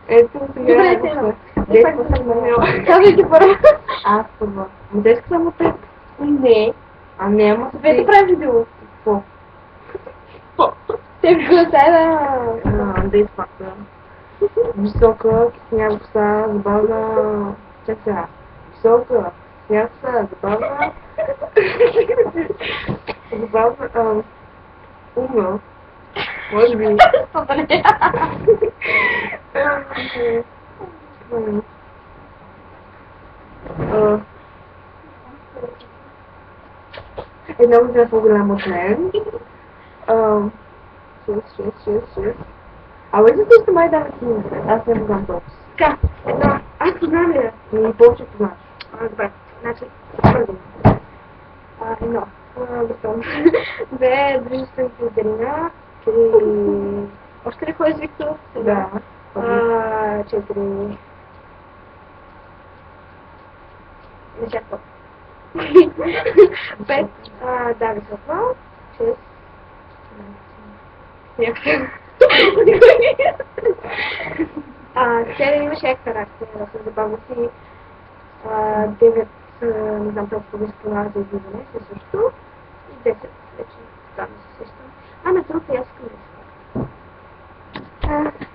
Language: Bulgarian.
Ето сега Добре, е Тено. действа съм намерила. Казвай ти първо. Аз първо. Детска съм от теб. Не. А не, ама са Двете правим видео. Какво? Те гласа Да изпаква. Висока, киснява, забавна... Чак сега. Висока, киснява, забавна... Забавна... Умна. Може би. Една година по-голяма от мен. 6. Абе, за също май дава книга. Аз не познам толкова. Така, едно. Аз познавам ли я? И повече познаваш. Добре. Значи, първо. Едно. Готово. Две, дружествените зелена. Три. Още ли ходиш, Виктор? Да. Четири. Не чаква. Пет. Да, високо. Шест. Седем имаше як характер, с забавно си. Девет, не знам толкова да спомага за излизане, се също. И 10, вече там се сещам. На другата аз искам да се